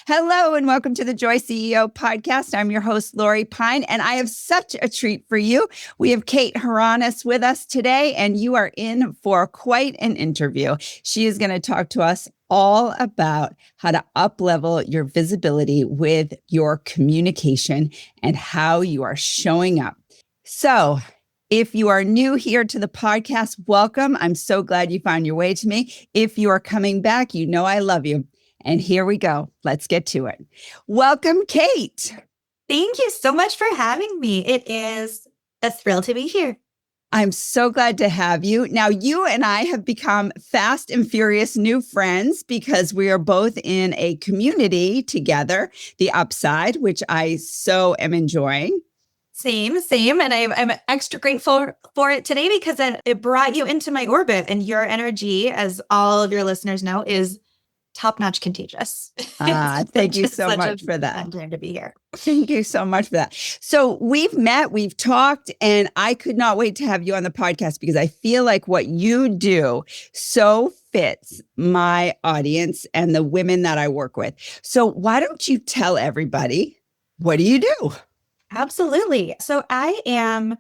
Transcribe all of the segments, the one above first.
Hello and welcome to the Joy CEO podcast. I'm your host, Lori Pine, and I have such a treat for you. We have Kate Haranis with us today, and you are in for quite an interview. She is going to talk to us all about how to up-level your visibility with your communication and how you are showing up. So, if you are new here to the podcast, welcome. I'm so glad you found your way to me. If you are coming back, you know I love you. And here we go. Let's get to it. Welcome, Kate. Thank you so much for having me. It is a thrill to be here. I'm so glad to have you. Now, you and I have become fast and furious new friends because we are both in a community together, the Upside, which I so am enjoying. Same. And I'm extra grateful for it today because it brought you into my orbit, and your energy, as all of your listeners know, is top-notch contagious. Thank you so much for that. I'm glad to be here. Thank you so much for that. So we've met, we've talked, and I could not wait to have you on the podcast because I feel like what you do so fits my audience and the women that I work with. So why don't you tell everybody, what do you do? Absolutely. So I am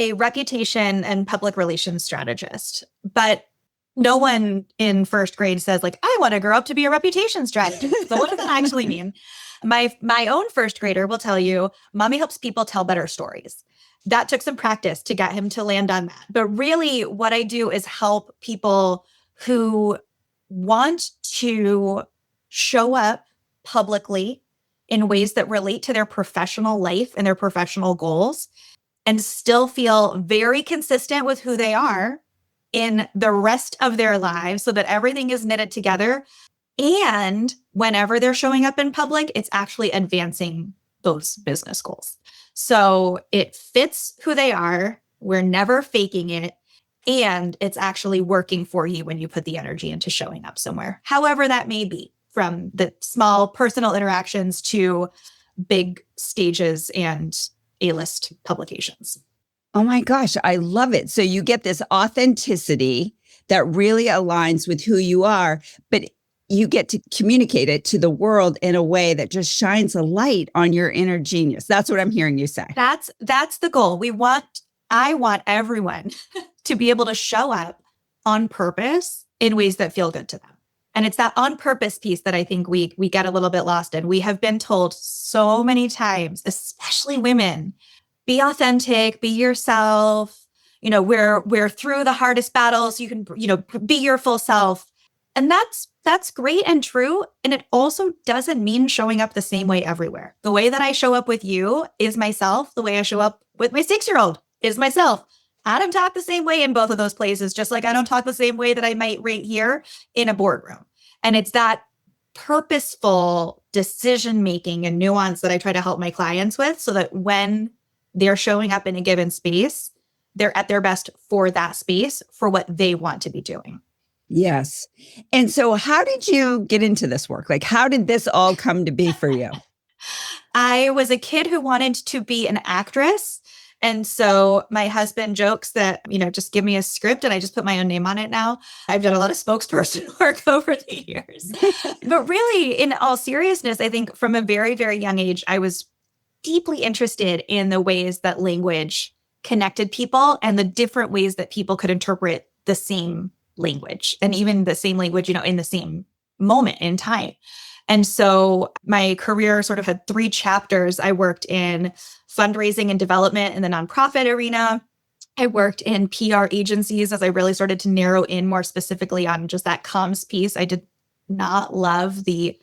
a reputation and public relations strategist, but no one in first grade says, like, I want to grow up to be a reputation strategist. So what does that actually mean? My own first grader will tell you, Mommy helps people tell better stories. That took some practice to get him to land on that. But really what I do is help people who want to show up publicly in ways that relate to their professional life and their professional goals and still feel very consistent with who they are in the rest of their lives so that everything is knitted together. And whenever they're showing up in public, it's actually advancing those business goals. So it fits who they are. We're never faking it. And it's actually working for you when you put the energy into showing up somewhere, however that may be, from the small personal interactions to big stages and A-list publications. Oh my gosh, I love it. So you get this authenticity that really aligns with who you are, but you get to communicate it to the world in a way that just shines a light on your inner genius. That's what I'm hearing you say. That's the goal. I want everyone to be able to show up on purpose in ways that feel good to them. And it's that on purpose piece that I think we get a little bit lost in. We have been told so many times, especially women, be authentic, be yourself. We're through the hardest battles. You can, be your full self. And that's great and true. And it also doesn't mean showing up the same way everywhere. The way that I show up with you is myself. The way I show up with my 6-year-old is myself. I don't talk the same way in both of those places, just like I don't talk the same way that I might right here in a boardroom. And it's that purposeful decision-making and nuance that I try to help my clients with so that when they're showing up in a given space, they're at their best for that space, for what they want to be doing. Yes. And so how did you get into this work? Like, how did this all come to be for you? I was a kid who wanted to be an actress. And so my husband jokes that, just give me a script and I just put my own name on it now. I've done a lot of spokesperson work over the years. But really, in all seriousness, I think from a very, very young age, I was deeply interested in the ways that language connected people and the different ways that people could interpret the same language and even the same language, in the same moment in time. And so my career sort of had 3 chapters. I worked in fundraising and development in the nonprofit arena. I worked in PR agencies as I really started to narrow in more specifically on just that comms piece. I did not love the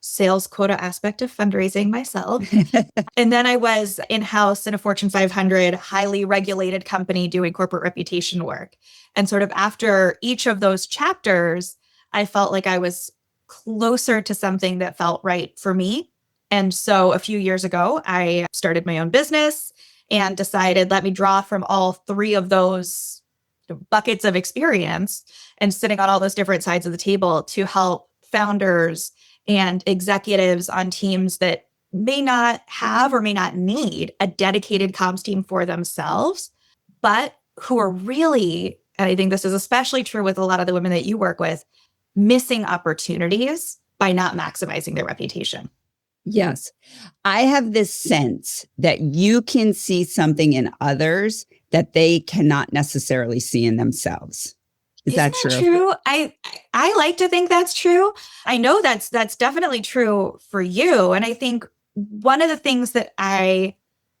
sales quota aspect of fundraising myself. And then I was in-house in a Fortune 500 highly regulated company doing corporate reputation work. And sort of after each of those chapters, I felt like I was closer to something that felt right for me. And so a few years ago, I started my own business and decided, let me draw from all 3 of those buckets of experience and sitting on all those different sides of the table to help founders and executives on teams that may not have or may not need a dedicated comms team for themselves, but who are really, and I think this is especially true with a lot of the women that you work with, missing opportunities by not maximizing their reputation. Yes. I have this sense that you can see something in others that they cannot necessarily see in themselves. Is Isn't that that true? true? I like to think that's true. I know that's definitely true for you. And I think one of the things that I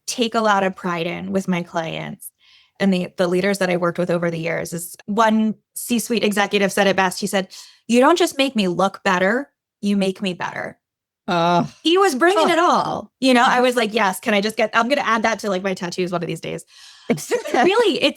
take a lot of pride in with my clients and the leaders that I worked with over the years is one C-suite executive said it best. He said, "You don't just make me look better, you make me better." He was bringing it all. I was like, yes, I'm going to add that to like my tattoos one of these days. Really,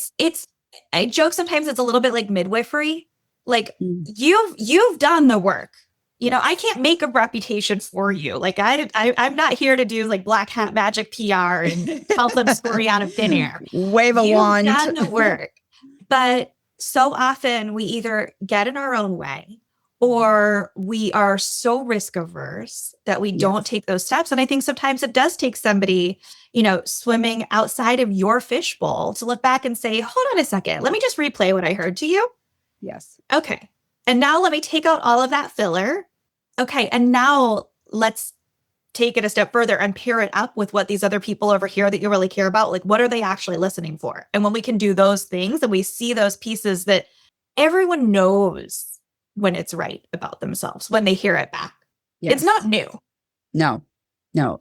I joke sometimes it's a little bit like midwifery. Like you've done the work. I can't make a reputation for you. Like I'm not here to do like black hat magic PR and help them story out of thin air. Wave a wand. You've done the work. But so often we either get in our own way or we are so risk averse that we don't take those steps. And I think sometimes it does take somebody, swimming outside of your fishbowl to look back and say, hold on a second, let me just replay what I heard to you. Yes. Okay. And now let me take out all of that filler. Okay. And now let's take it a step further and pair it up with what these other people over here that you really care about, like what are they actually listening for? And when we can do those things and we see those pieces that everyone knows when it's right about themselves, when they hear it back. Yes. It's not new. No,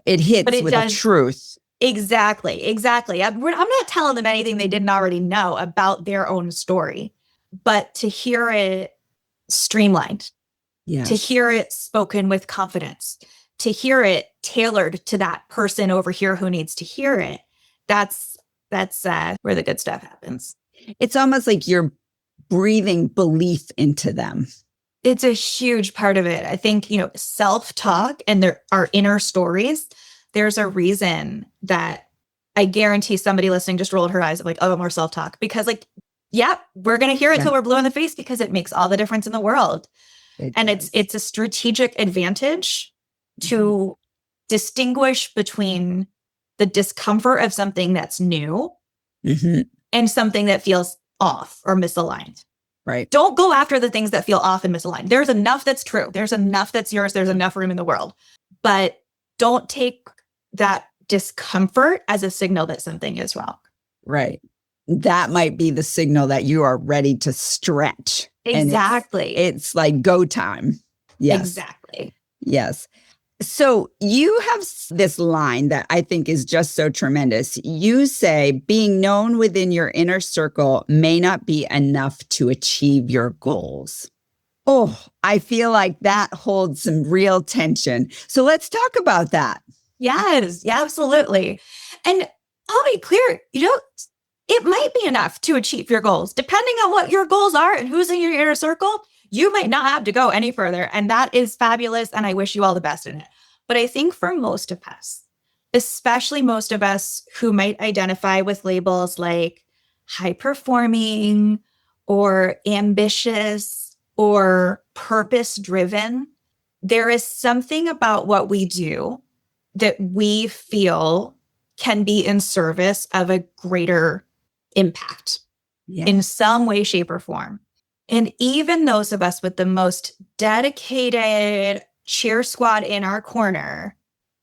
it hits with the truth. Exactly. I'm not telling them anything they didn't already know about their own story, but to hear it streamlined, to hear it spoken with confidence, to hear it tailored to that person over here who needs to hear it. That's where the good stuff happens. It's almost like you're breathing belief into them. It's a huge part of it. I think, self-talk and our inner stories, there's a reason that I guarantee somebody listening just rolled her eyes like, oh, more self-talk. Because we're going to hear it till we're blue in the face because it makes all the difference in the world. It's a strategic advantage to distinguish between the discomfort of something that's new and something that feels off or misaligned. Right. Don't go after the things that feel off and misaligned. There's enough that's true. There's enough that's yours. There's enough room in the world. But don't take that discomfort as a signal that something is wrong. Right. That might be the signal that you are ready to stretch. Exactly. It's like go time. Yes. Exactly. Yes. So you have this line that I think is just so tremendous. You say being known within your inner circle may not be enough to achieve your goals. Oh, I feel like that holds some real tension. So let's talk about that. Yes, absolutely. And I'll be clear, it might be enough to achieve your goals. Depending on what your goals are and who's in your inner circle, you might not have to go any further. And that is fabulous. And I wish you all the best in it. But I think for most of us, especially most of us who might identify with labels like high performing or ambitious or purpose driven, there is something about what we do that we feel can be in service of a greater impact in some way, shape, or form. And even those of us with the most dedicated cheer squad in our corner,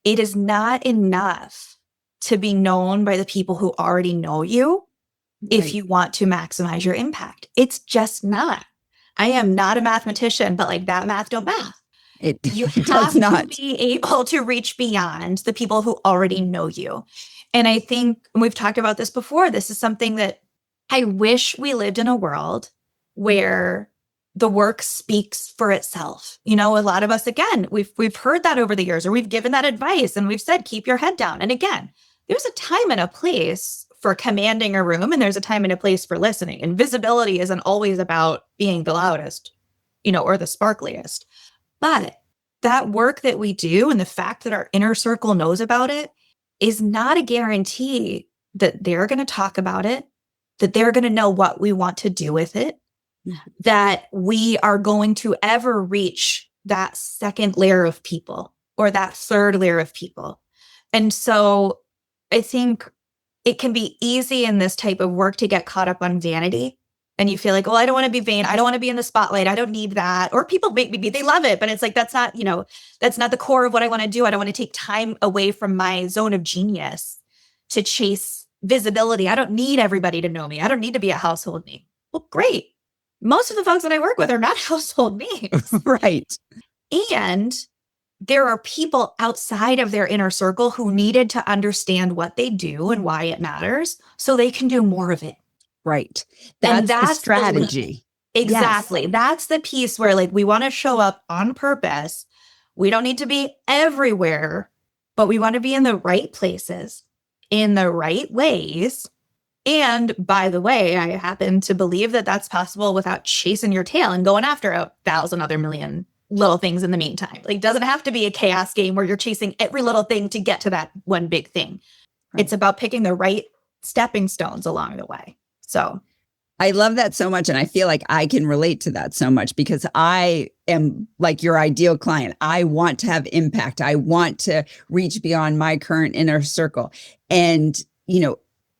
it is not enough to be known by the people who already know you if you want to maximize your impact. It's just not. I am not a mathematician, but like that math don't math. You have to be able to reach beyond the people who already know you. And I think we've talked about this before. This is something that I wish we lived in a world where the work speaks for itself. A lot of us, again, we've heard that over the years, or we've given that advice and we've said, keep your head down. And again, there's a time and a place for commanding a room and there's a time and a place for listening. And visibility isn't always about being the loudest, or the sparkliest. But that work that we do and the fact that our inner circle knows about it is not a guarantee that they're going to talk about it, that they're going to know what we want to do with it, that we are going to ever reach that second layer of people or that third layer of people. And so I think it can be easy in this type of work to get caught up on vanity and you feel like, well, I don't want to be vain. I don't want to be in the spotlight. I don't need that. Or people make me be, they love it, but it's like, that's not, that's not the core of what I want to do. I don't want to take time away from my zone of genius to chase visibility. I don't need everybody to know me. I don't need to be a household name. Well, great. Most of the folks that I work with are not household names. Right. And there are people outside of their inner circle who needed to understand what they do and why it matters so they can do more of it. Right. And That's the strategy. Exactly. Yes. That's the piece where like we want to show up on purpose. We don't need to be everywhere, but we want to be in the right places, in the right ways. And by the way, I happen to believe that that's possible without chasing your tail and going after 1,000 other million little things in the meantime. Like, it doesn't have to be a chaos game where you're chasing every little thing to get to that one big thing. Right. It's about picking the right stepping stones along the way. So I love that so much. And I feel like I can relate to that so much because I am like your ideal client. I want to have impact. I want to reach beyond my current inner circle. And,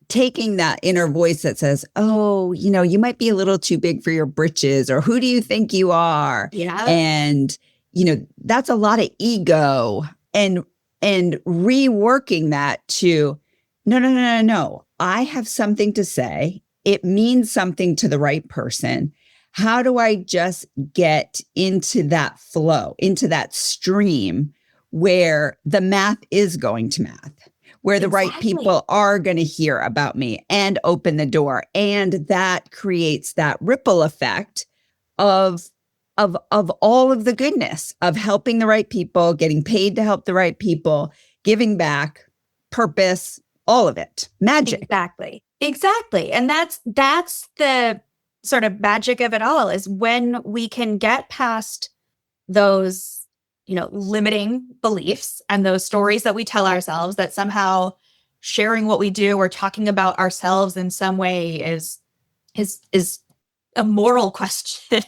taking that inner voice that says, oh, you might be a little too big for your britches, or who do you think you are? Yeah. And, that's a lot of ego and reworking that to, no. I have something to say. It means something to the right person. How do I just get into that flow, into that stream where the math is going to math? Where the right people are going to hear about me and open the door. And that creates that ripple effect of all of the goodness of helping the right people, getting paid to help the right people, giving back, purpose, all of it. Magic. Exactly. And that's the sort of magic of it all, is when we can get past those limiting beliefs and those stories that we tell ourselves that somehow sharing what we do or talking about ourselves in some way is a moral question,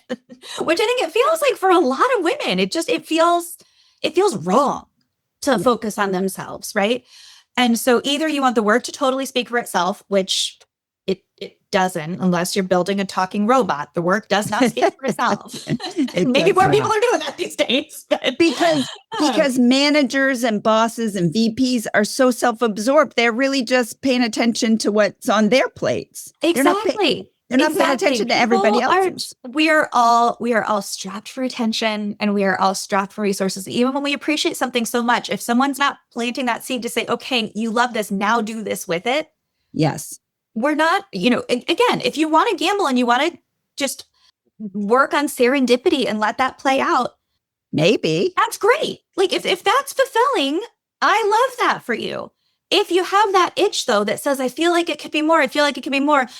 which I think it feels like for a lot of women, it feels wrong to focus on themselves. Right. And so either you want the work to totally speak for itself, which it doesn't, unless you're building a talking robot. The work does not speak for itself. Maybe more people are doing that these days. Because managers and bosses and VPs are so self-absorbed. They're really just paying attention to what's on their plates. Exactly. They're not paying attention to everybody else. We are all strapped for attention, and we are all strapped for resources. Even when we appreciate something so much, if someone's not planting that seed to say, okay, you love this, now do this with it. Yes. We're not, again, if you want to gamble and you want to just work on serendipity and let that play out, maybe that's great. Like if that's fulfilling, I love that for you. If you have that itch though, that says, I feel like it could be more,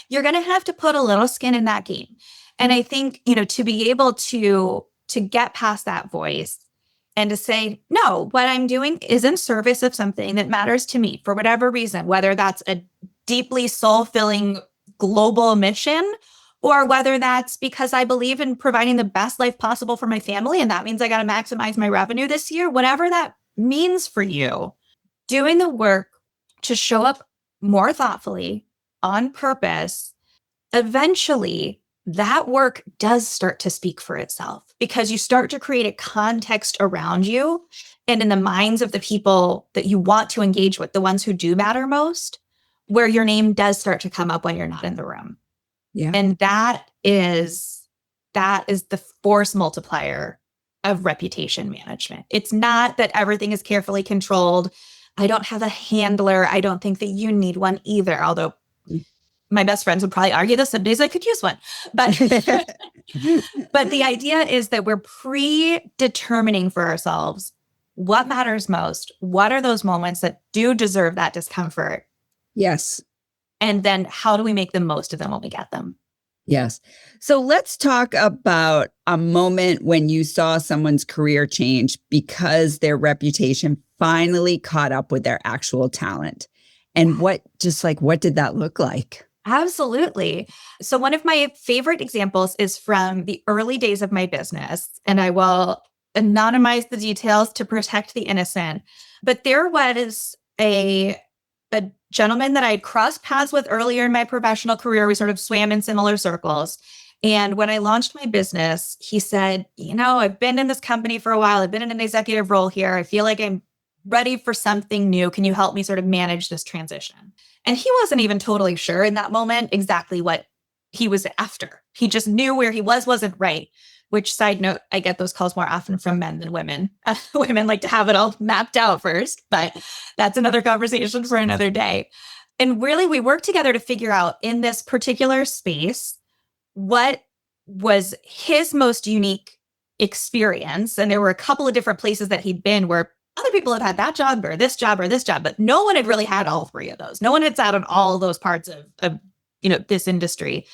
you're going to have to put a little skin in that game. And I think, to be able to get past that voice and to say, no, what I'm doing is in service of something that matters to me for whatever reason, whether that's a deeply soul-filling global mission, or whether that's because I believe in providing the best life possible for my family, and that means I got to maximize my revenue this year, whatever that means for you, doing the work to show up more thoughtfully, on purpose, eventually that work does start to speak for itself, because you start to create a context around you and in the minds of the people that you want to engage with, the ones who do matter most, where your name does start to come up when you're not in the room. Yeah. And that is the force multiplier of reputation management. It's not that everything is carefully controlled. I don't have a handler. I don't think that you need one either. Although my best friends would probably argue that some days I could use one. But, but the idea is that we're predetermining for ourselves what matters most. What are those moments that do deserve that discomfort? Yes. And then how do we make the most of them when we get them? Yes. So let's talk about a moment when you saw someone's career change because their reputation finally caught up with their actual talent. And what did that look like? Absolutely. So one of my favorite examples is from the early days of my business, and I will anonymize the details to protect the innocent. But there was a a gentleman that I had crossed paths with earlier in my professional career. We sort of swam in similar circles. And when I launched my business, he said, I've been in this company for a while. I've been in an executive role here. I feel like I'm ready for something new. Can you help me sort of manage this transition? And he wasn't even totally sure in that moment exactly what he was after. He just knew where he wasn't right. Which, side note, I get those calls more often from men than women. Women like to have it all mapped out first, but that's another conversation for another day. And really, we worked together to figure out in this particular space what was his most unique experience. And there were a couple of different places that he'd been where other people had that job or this job, but no one had really had all three of those. No one had sat on all of those parts of this industry.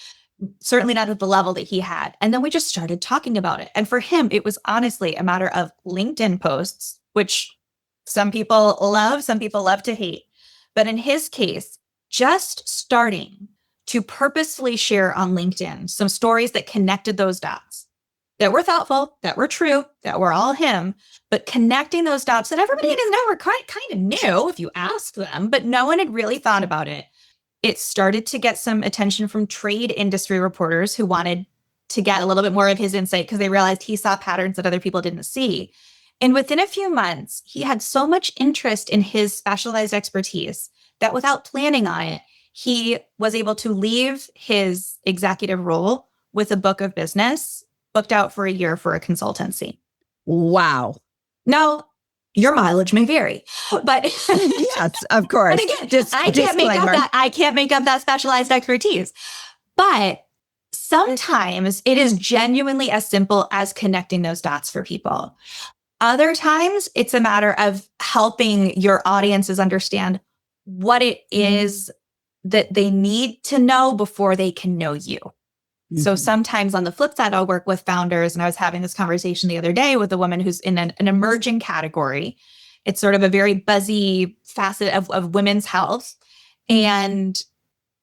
Certainly not at the level that he had. And then we just started talking about it. And for him, it was honestly a matter of LinkedIn posts, which some people love, some people love to hate. But in his case, just starting to purposefully share on LinkedIn some stories that connected those dots, that were thoughtful, that were true, that were all him, but connecting those dots that everybody in his network kind of knew if you asked them, but no one had really thought about it. It started to get some attention from trade industry reporters who wanted to get a little bit more of his insight because they realized he saw patterns that other people didn't see. And within a few months, he had so much interest in his specialized expertise that without planning on it, he was able to leave his executive role with a book of business booked out for a year for a consultancy. Wow. Now, your mileage may vary, but yes, of course. And again, I can't make up that specialized expertise. But sometimes it is genuinely as simple as connecting those dots for people. Other times it's a matter of helping your audiences understand what it is that they need to know before they can know you. Mm-hmm. So sometimes on the flip side, I'll work with founders. And I was having this conversation the other day with a woman who's in an emerging category. It's sort of a very buzzy facet of women's health. And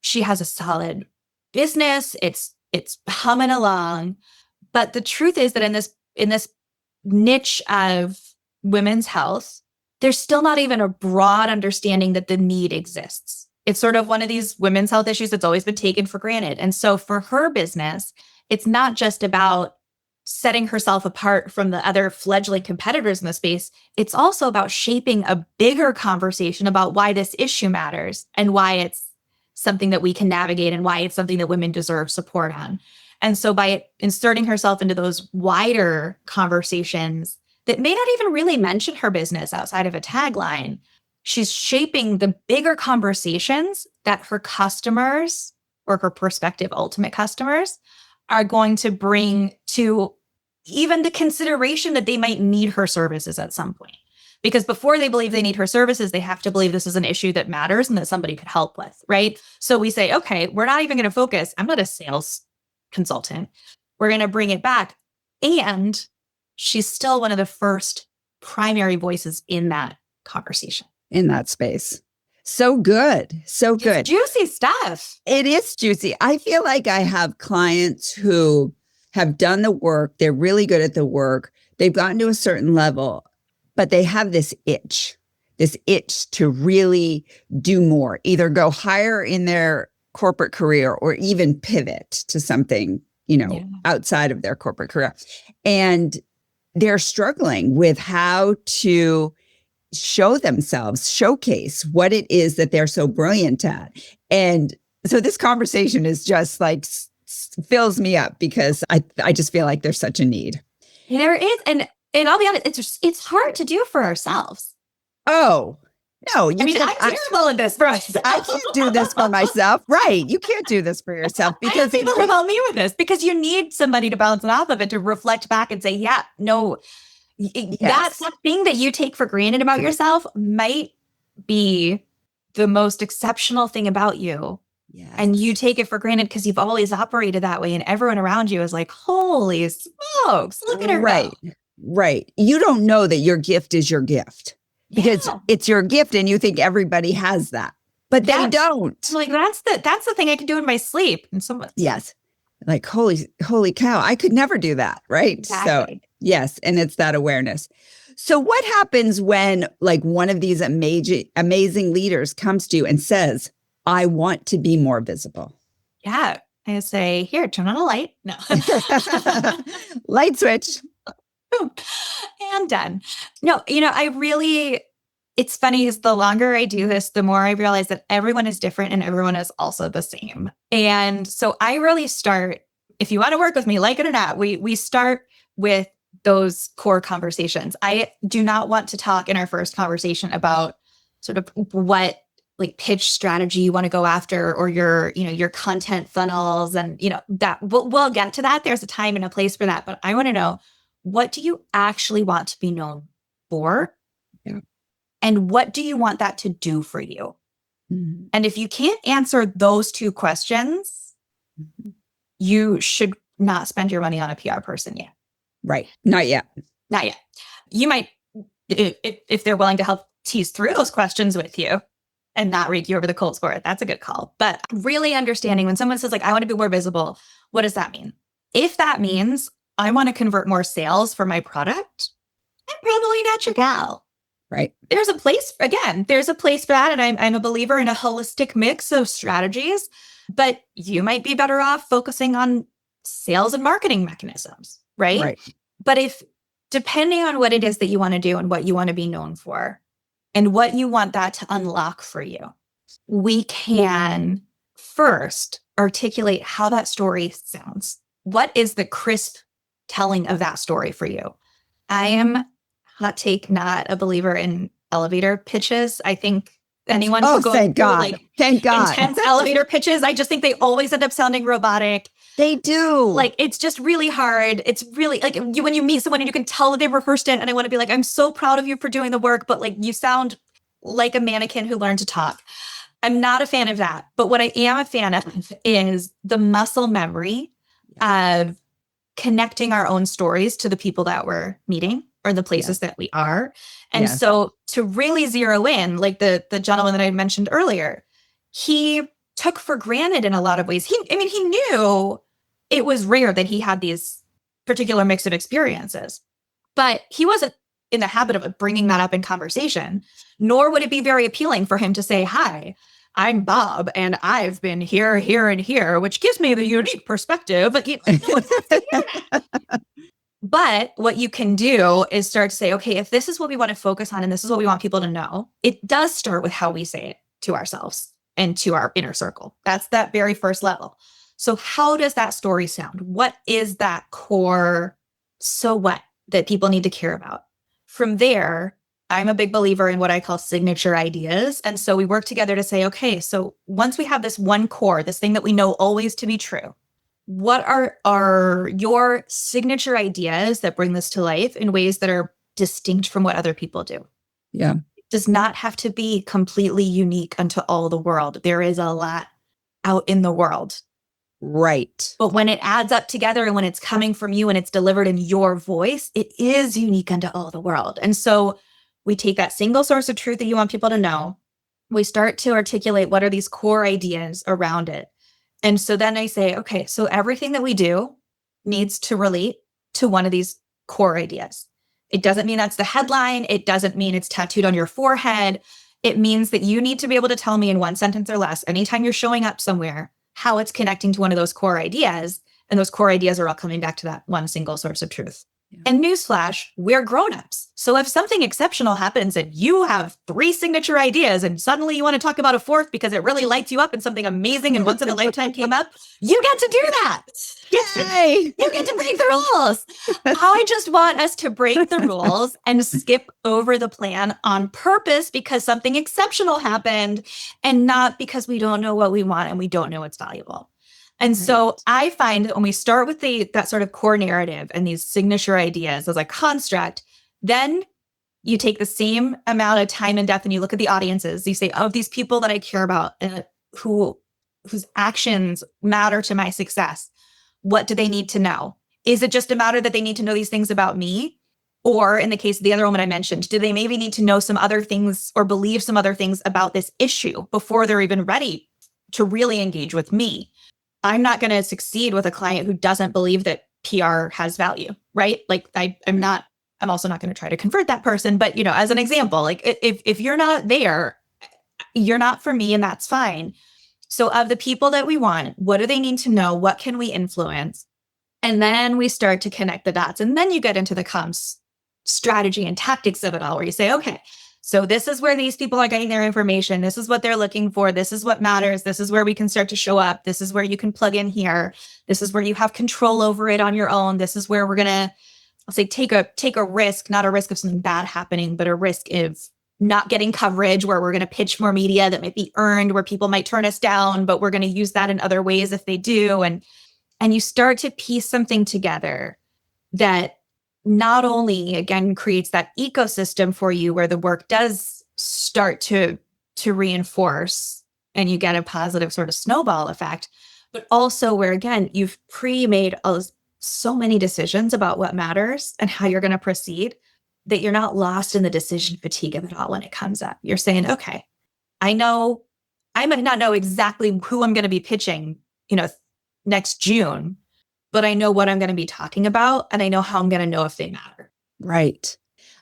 she has a solid business. It's humming along. But the truth is that in this niche of women's health, there's still not even a broad understanding that the need exists. It's sort of one of these women's health issues that's always been taken for granted. And so for her business, it's not just about setting herself apart from the other fledgling competitors in the space. It's also about shaping a bigger conversation about why this issue matters and why it's something that we can navigate and why it's something that women deserve support on. And so by inserting herself into those wider conversations that may not even really mention her business outside of a tagline, she's shaping the bigger conversations that her customers or her prospective ultimate customers are going to bring to even the consideration that they might need her services at some point. Because before they believe they need her services, they have to believe this is an issue that matters and that somebody could help with, right? So we say, okay, we're not even going to focus. I'm not a sales consultant. We're going to bring it back. And she's still one of the first primary voices in that conversation. In that space. So good. So good. It's juicy stuff. It is juicy. I feel like I have clients who have done the work. They're really good at the work. They've gotten to a certain level, but they have this itch to really do more, either go higher in their corporate career or even pivot to something, outside of their corporate career. And they're struggling with how to show themselves, showcase what it is that they're so brilliant at. And so this conversation is just like fills me up because I just feel like there's such a need. There is. And I'll be honest, it's hard to do for ourselves. Oh, no. I'm terrible at this for myself. I can't do this for myself. Right. You can't do this for yourself because people will help me with this because you need somebody to bounce it off of it to reflect back and say, yeah, no, yes. That thing that you take for granted about yourself might be the most exceptional thing about you. Yes. And you take it for granted because you've always operated that way. And everyone around you is like, holy smokes, look at her. Right. Go. Right. You don't know that your gift is your gift because it's your gift and you think everybody has that, but they don't. Like that's the thing I can do in my sleep. And someone. Yes. Like, holy cow, I could never do that. Right. Exactly. So yes. And it's that awareness. So what happens when like one of these amazing leaders comes to you and says, I want to be more visible? Yeah. I say, here, turn on a light. No. Light switch. Boom. And done. No, it's funny because the longer I do this, the more I realize that everyone is different and everyone is also the same. And so I really start, if you want to work with me, like it or not, we start with those core conversations. I do not want to talk in our first conversation about sort of what like pitch strategy you want to go after or your content funnels and, that we'll get to that. There's a time and a place for that. But I want to know, what do you actually want to be known for? Yeah. And what do you want that to do for you? Mm-hmm. And if you can't answer those two questions, Mm-hmm. you should not spend your money on a PR person yet. Right. Not yet. Not yet. You might, if they're willing to help tease through those questions with you and not rake you over the coals for it, that's a good call. But really understanding when someone says like, I want to be more visible, what does that mean? If that means I want to convert more sales for my product, I'm probably not your gal. Right. There's a place for that. And I'm a believer in a holistic mix of strategies, but you might be better off focusing on sales and marketing mechanisms, right? Right. But depending on what it is that you want to do and what you want to be known for and what you want that to unlock for you, we can first articulate how that story sounds. What is the crisp telling of that story for you? I am, hot take, not a believer in elevator pitches. I think anyone who goes thank God. like thank God. intense elevator pitches, I just think they always end up sounding robotic. They do. Like, it's just really hard. It's really like when you meet someone and you can tell that they rehearsed it. And I want to be like, I'm so proud of you for doing the work, but like you sound like a mannequin who learned to talk. I'm not a fan of that. But what I am a fan of is the muscle memory of connecting our own stories to the people that we're meeting or the places that we are. And so to really zero in, like the gentleman that I mentioned earlier, he took for granted in a lot of ways. He knew it was rare that he had these particular mix of experiences, but he wasn't in the habit of bringing that up in conversation, nor would it be very appealing for him to say, hi, I'm Bob, and I've been here, here, and here, which gives me the unique perspective. But But what you can do is start to say, okay, if this is what we want to focus on and this is what we want people to know, it does start with how we say it to ourselves and to our inner circle. That's that very first level. So how does that story sound? What is that core so what that people need to care about? From there, I'm a big believer in what I call signature ideas. And so we work together to say, okay, so once we have this one core, this thing that we know always to be true, what are your signature ideas that bring this to life in ways that are distinct from what other people do? Yeah. It does not have to be completely unique unto all the world. There is a lot out in the world. Right. But when it adds up together and when it's coming from you and it's delivered in your voice, it is unique unto all the world. And so we take that single source of truth that you want people to know. We start to articulate what are these core ideas around it. And so then I say, okay, so everything that we do needs to relate to one of these core ideas. It doesn't mean that's the headline. It doesn't mean it's tattooed on your forehead. It means that you need to be able to tell me in one sentence or less, anytime you're showing up somewhere, how it's connecting to one of those core ideas. And those core ideas are all coming back to that one single source of truth. Yeah. And newsflash, we're grownups. So if something exceptional happens and you have 3 signature ideas and suddenly you want to talk about a 4th because it really lights you up and something amazing and once in a lifetime came up, you get to do that. Yay! You get to break the rules. I just want us to break the rules and skip over the plan on purpose because something exceptional happened and not because we don't know what we want and we don't know what's valuable. And so I find that when we start with that sort of core narrative and these signature ideas as a construct, then you take the same amount of time and depth and you look at the audiences. You say, of these people that I care about and whose actions matter to my success, what do they need to know? Is it just a matter that they need to know these things about me? Or in the case of the other woman I mentioned, do they maybe need to know some other things or believe some other things about this issue before they're even ready to really engage with me? I'm not going to succeed with a client who doesn't believe that PR has value, right? Like I'm not I'm also not going to try to convert that person. But, as an example, like if you're not there, you're not for me, and that's fine. So of the people that we want, what do they need to know? What can we influence? And then we start to connect the dots. And then you get into the comms strategy and tactics of it all, where you say, okay, so this is where these people are getting their information. This is what they're looking for. This is what matters. This is where we can start to show up. This is where you can plug in here. This is where you have control over it on your own. This is where we're going to, I'll say, take a risk, not a risk of something bad happening, but a risk of not getting coverage, where we're going to pitch more media that might be earned, where people might turn us down, but we're going to use that in other ways if they do. And you start to piece something together that not only, again, creates that ecosystem for you where the work does start to reinforce and you get a positive sort of snowball effect, but also where, again, you've pre-made so many decisions about what matters and how you're going to proceed, that you're not lost in the decision fatigue of it all when it comes up. You're saying, okay, I might not know exactly who I'm going to be pitching, next June, but I know what I'm going to be talking about, and I know how I'm going to know if they matter. Right.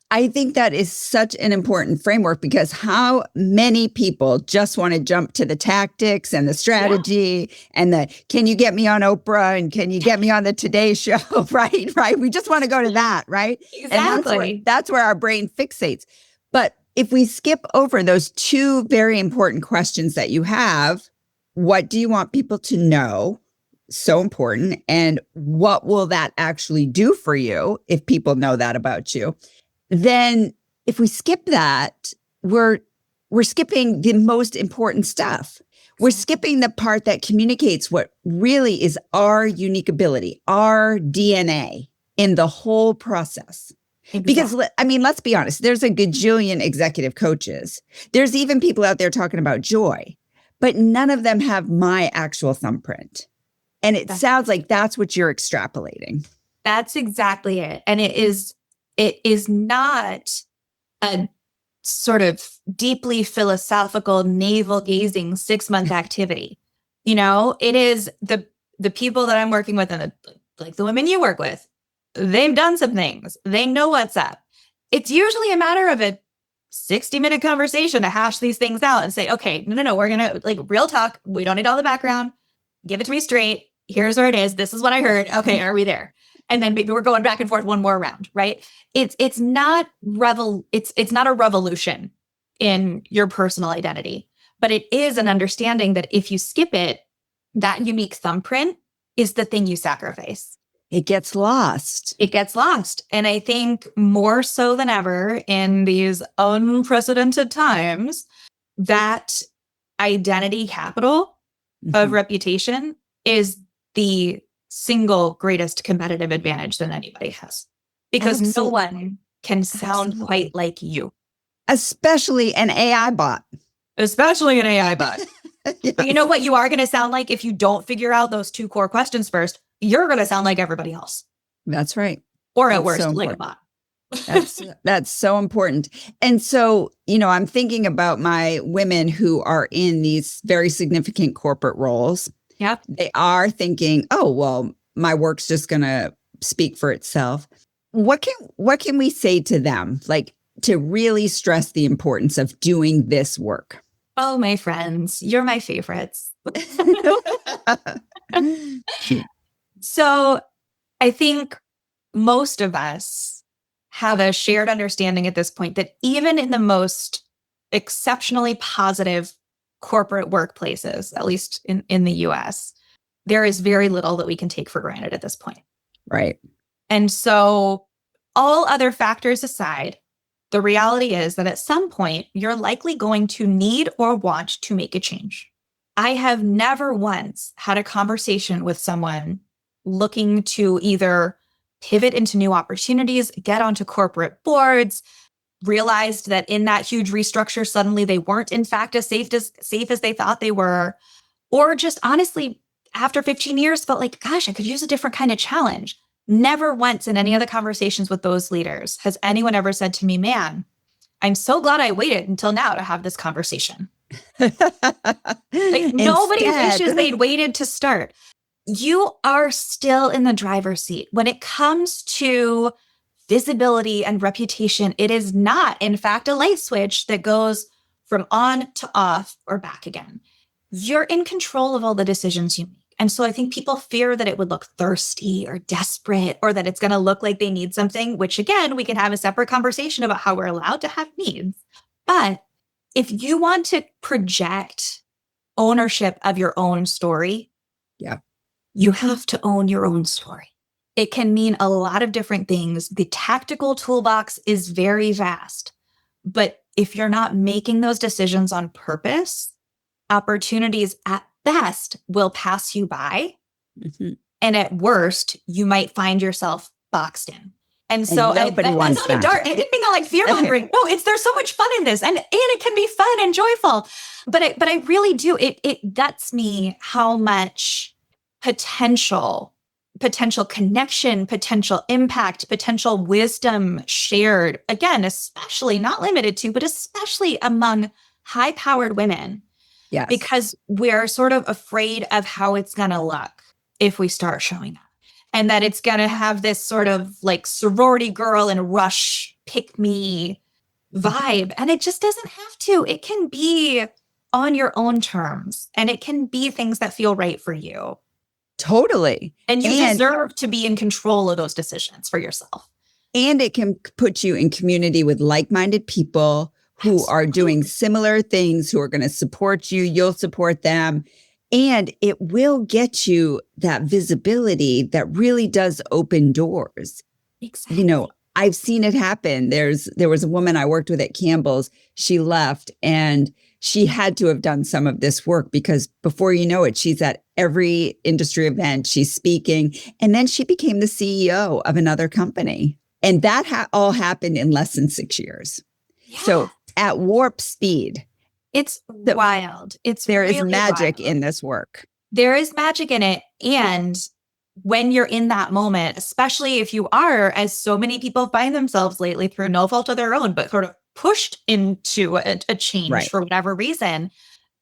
I think that is such an important framework, because how many people just want to jump to the tactics and the strategy and the, can you get me on Oprah and can you get me on the Today Show? Right. We just want to go to that. Right. Exactly. And that's where our brain fixates. But if we skip over those two very important questions that you have, what do you want people to know? So important. And what will that actually do for you if people know that about you? Then if we skip that, we're skipping the most important stuff. We're skipping the part that communicates what really is our unique ability, our DNA in the whole process. Exactly. Because, let's be honest, there's a gajillion executive coaches. There's even people out there talking about joy, but none of them have my actual thumbprint. And it sounds like that's what you're extrapolating. That's exactly it. And it is not a sort of deeply philosophical, navel-gazing 6-month activity. It is the people that I'm working with, and like the women you work with, they've done some things. They know what's up. It's usually a matter of a 60-minute conversation to hash these things out and say, okay, no, we're going to, real talk. We don't need all the background. Give it to me straight. Here's where it is. This is what I heard. Okay, are we there? And then maybe we're going back and forth one more round, right? It's not a revolution in your personal identity, but it is an understanding that if you skip it, that unique thumbprint is the thing you sacrifice. It gets lost. And I think more so than ever in these unprecedented times, that identity capital of reputation is the single greatest competitive advantage that anybody has, because no one can sound quite like you. Especially an AI bot. Yes. But you know what you are going to sound like if you don't figure out those two core questions first? You're going to sound like everybody else. That's right. Or at worst, like a bot. That's so important. And so, I'm thinking about my women who are in these very significant corporate roles. Yep. They are thinking, oh, well, my work's just going to speak for itself. What can we say to them, to really stress the importance of doing this work? Oh, my friends, you're my favorites. So I think most of us have a shared understanding at this point that even in the most exceptionally positive corporate workplaces, at least in the US, there is very little that we can take for granted at this point. Right. And so all other factors aside, the reality is that at some point, you're likely going to need or want to make a change. I have never once had a conversation with someone looking to either pivot into new opportunities, get onto corporate boards, realized that in that huge restructure, suddenly they weren't in fact as safe as they thought they were, or just honestly, after 15 years, felt like, gosh, I could use a different kind of challenge. Never once in any of the conversations with those leaders has anyone ever said to me, man, I'm so glad I waited until now to have this conversation. Nobody wishes they'd waited to start. You are still in the driver's seat when it comes to visibility and reputation. It is not, in fact, a light switch that goes from on to off or back again. You're in control of all the decisions you make. And so I think people fear that it would look thirsty or desperate, or that it's going to look like they need something, which again, we can have a separate conversation about how we're allowed to have needs. But if you want to project ownership of your own story, you have to own your own story. It can mean a lot of different things. The tactical toolbox is very vast, but if you're not making those decisions on purpose, opportunities at best will pass you by. Mm-hmm. And at worst, you might find yourself boxed in. And so nobody wants that. I didn't mean like fear mongering. No, there's so much fun in this, and it can be fun and joyful. But I really do. It guts me how much potential connection, potential impact, potential wisdom shared. Again, especially not limited to, but especially among high-powered women. Yes. Because we're sort of afraid of how it's going to look if we start showing up. And that it's going to have this sort of like sorority girl and rush pick me vibe. And it just doesn't have to. It can be on your own terms, and it can be things that feel right for you. Totally. And you deserve to be in control of those decisions for yourself. And it can put you in community with like-minded people who are doing similar things, who are going to support you. You'll support them. And it will get you that visibility that really does open doors. Exactly. You know, I've seen it happen. There was a woman I worked with at Campbell's. She left, and she had to have done some of this work, because before you know it, she's at every industry event, she's speaking. And then she became the CEO of another company. And that all happened in less than 6 years. Yeah. So at warp speed. It's wild. There is magic in this work. There is magic in it. And when you're in that moment, especially if you are, as so many people find themselves lately through no fault of their own, but sort of pushed into a change for whatever reason,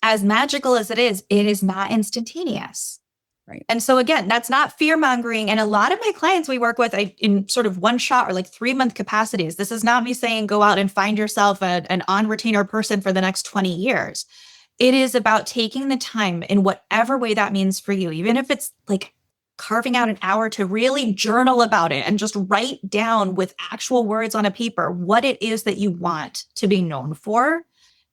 as magical as it is not instantaneous. Right. And so again, that's not fear mongering. And a lot of my clients we work with in sort of one shot or like 3-month capacities. This is not me saying go out and find yourself an on-retainer person for the next 20 years. It is about taking the time in whatever way that means for you, even if it's like carving out an hour to really journal about it and just write down with actual words on a paper what it is that you want to be known for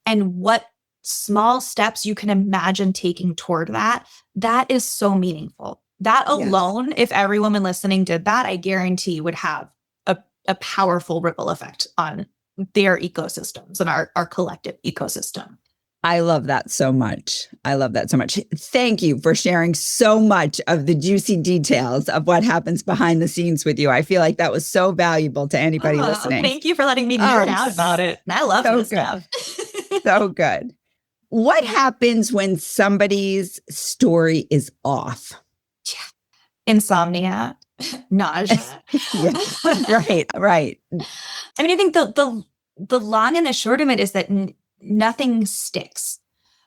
and what small steps you can imagine taking toward that. That is so meaningful. That alone, if every woman listening did that, I guarantee would have a powerful ripple effect on their ecosystems and our collective ecosystem. I love that so much. Thank you for sharing so much of the juicy details of what happens behind the scenes with you. I feel like that was so valuable to anybody listening. Thank you for letting me nerd out about it. I love this stuff. So good. What happens when somebody's story is off? Insomnia, nausea. Right. I mean, I think the long and the short of it is that nothing sticks.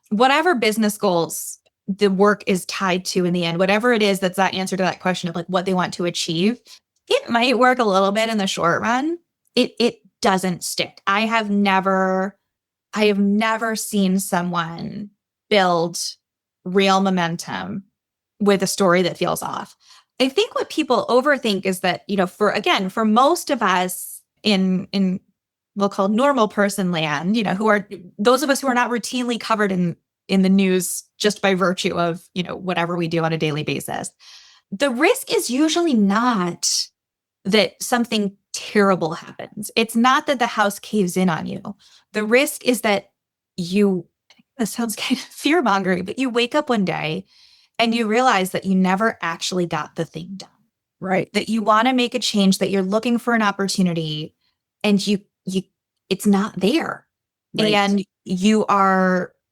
Whatever business goals the work is tied to in the end, whatever it is that's that answer to that question of like what they want to achieve, it might work a little bit in the short run. It doesn't stick. I have never seen someone build real momentum with a story that feels off. I think what people overthink is that, you know, for most of us in we'll call normal person land, you know, who are those of us who are not routinely covered in the news just by virtue of, you know, whatever we do on a daily basis. The risk is usually not that something terrible happens. It's not that the house caves in on you. The risk is that this sounds kind of fear-mongering, but you wake up one day and you realize that you never actually got the thing done. Right. That you want to make a change, that you're looking for an opportunity and it's not there. Right. And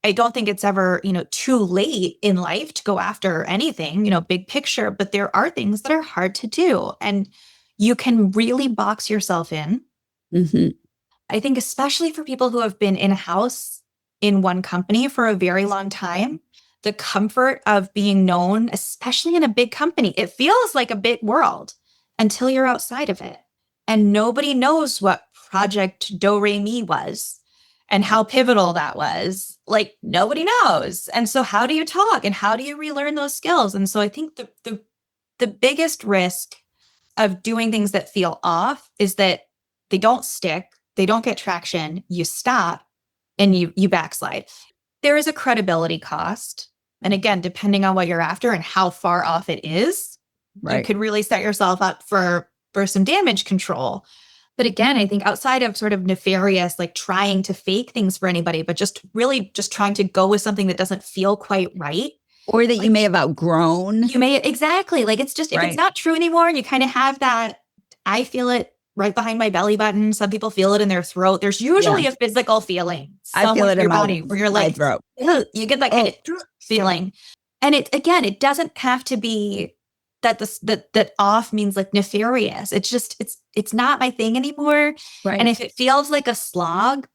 I don't think it's ever, you know, too late in life to go after anything, you know, big picture, but there are things that are hard to do and you can really box yourself in. Mm-hmm. I think especially for people who have been in-house in one company for a very long time, the comfort of being known, especially in a big company, it feels like a big world until you're outside of it. And nobody knows what Project Do Re Mi was and how pivotal that was. Like, nobody knows. And so how do you talk and how do you relearn those skills? And so I think the biggest risk of doing things that feel off is that they don't stick, they don't get traction, you stop, and you backslide. There is a credibility cost. And again, depending on what you're after and how far off it is, you could really set yourself up for some damage control. But again, I think outside of sort of nefarious, like trying to fake things for anybody, but just really just trying to go with something that doesn't feel quite right. Or that you may have outgrown. You may, exactly. Like, it's just, if it's not true anymore and you kind of have that, I feel it right behind my belly button. Some people feel it in their throat. There's usually a physical feeling. I feel it in your my body where you're like, throat. You get that kind of feeling. And it doesn't have to be that off means like nefarious. It's just, it's not my thing anymore. Right. And if it feels like a slog,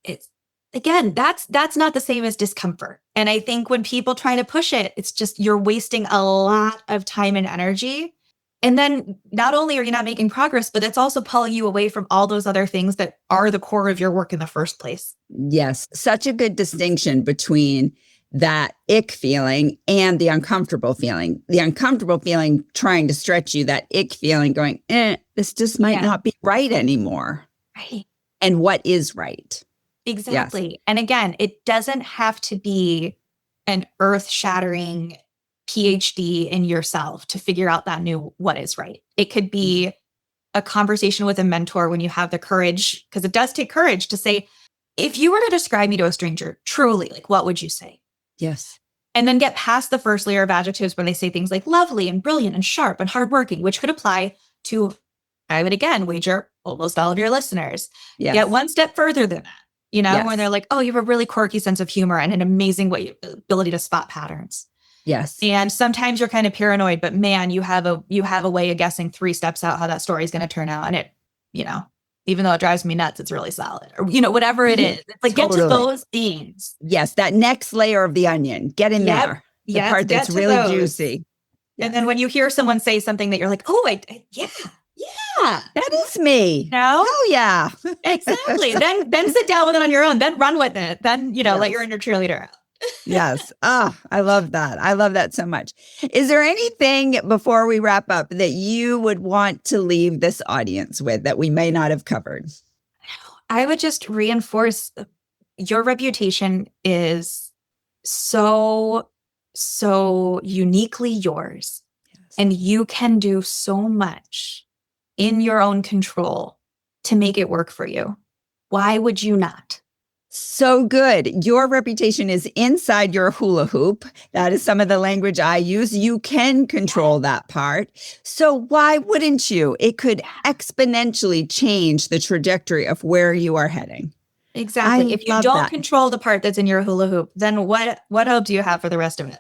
it's, again, that's not the same as discomfort. And I think when people try to push it, it's just, you're wasting a lot of time and energy. And then not only are you not making progress, but it's also pulling you away from all those other things that are the core of your work in the first place. Yes. Such a good distinction between that ick feeling and the uncomfortable feeling. The uncomfortable feeling trying to stretch you, that ick feeling going, this just might not be right anymore. Right. And what is right? Exactly. Yes. And again, it doesn't have to be an earth-shattering PhD in yourself to figure out that new what is right. It could be a conversation with a mentor when you have the courage, because it does take courage to say, if you were to describe me to a stranger, truly, like, what would you say? Yes. And then get past the first layer of adjectives where they say things like lovely and brilliant and sharp and hardworking, which could apply to, I would again wager, almost all of your listeners. Yes. Get one step further than that, when they're like, oh, you have a really quirky sense of humor and an amazing ability to spot patterns. Yes. And sometimes you're kind of paranoid, but man, you have a way of guessing 3 steps out how that story is going to turn out. And it, even though it drives me nuts, it's really solid, or, whatever it is. It's like, get to those things. Yes. That next layer of the onion, get in there. The part that's really juicy. And then when you hear someone say something that you're like, oh, yeah, that is me. No? Oh, yeah. Exactly. then sit down with it on your own. Then run with it. Then, let your inner cheerleader out. Yes. I love that. I love that so much. Is there anything before we wrap up that you would want to leave this audience with that we may not have covered? I would just reinforce your reputation is so uniquely yours. Yes. And you can do so much in your own control to make it work for you. Why would you not? So good. Your reputation is inside your hula hoop. That is some of the language I use. You can control that part. So why wouldn't you? It could exponentially change the trajectory of where you are heading. Exactly. If you don't control the part that's in your hula hoop, then what hope do you have for the rest of it?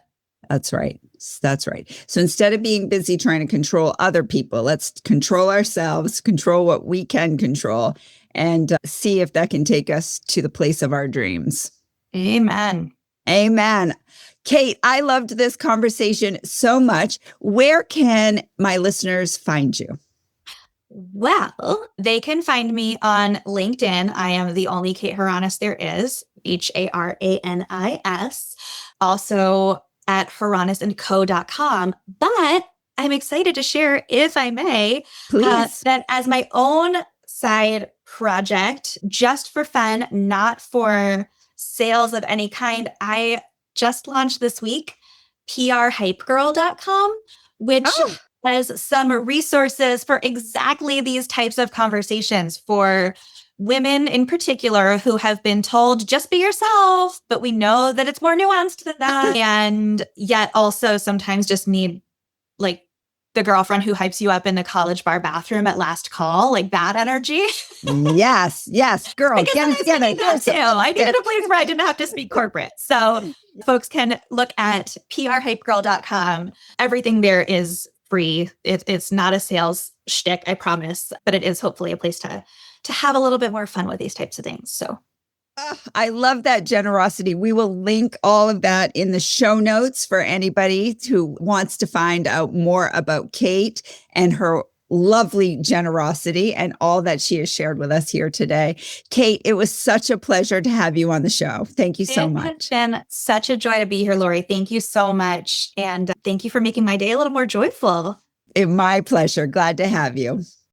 That's right. That's right. So instead of being busy trying to control other people, let's control ourselves, control what we can control, and see if that can take us to the place of our dreams. Amen. Amen. Kate, I loved this conversation so much. Where can my listeners find you? Well, they can find me on LinkedIn. I am the only Kate Haranis there is, Haranis. Also at haranisandco.com. But I'm excited to share, if I may, that as my own side project, just for fun, not for sales of any kind, I just launched this week, prhypegirl.com, which has some resources for exactly these types of conversations for women in particular who have been told, just be yourself, but we know that it's more nuanced than that. And yet also sometimes just need like the girlfriend who hypes you up in the college bar bathroom at last call, like that energy. Yes, girl, get it together. I needed a place where I didn't have to speak corporate. So folks can look at prhypegirl.com. Everything there is free. It's not a sales shtick, I promise, but it is hopefully a place to have a little bit more fun with these types of things. So I love that generosity. We will link all of that in the show notes for anybody who wants to find out more about Kate and her lovely generosity and all that she has shared with us here today. Kate, it was such a pleasure to have you on the show. Thank you so It much. has been such a joy to be here, Lori. Thank you so much. And thank you for making my day a little more joyful. My pleasure. Glad to have you.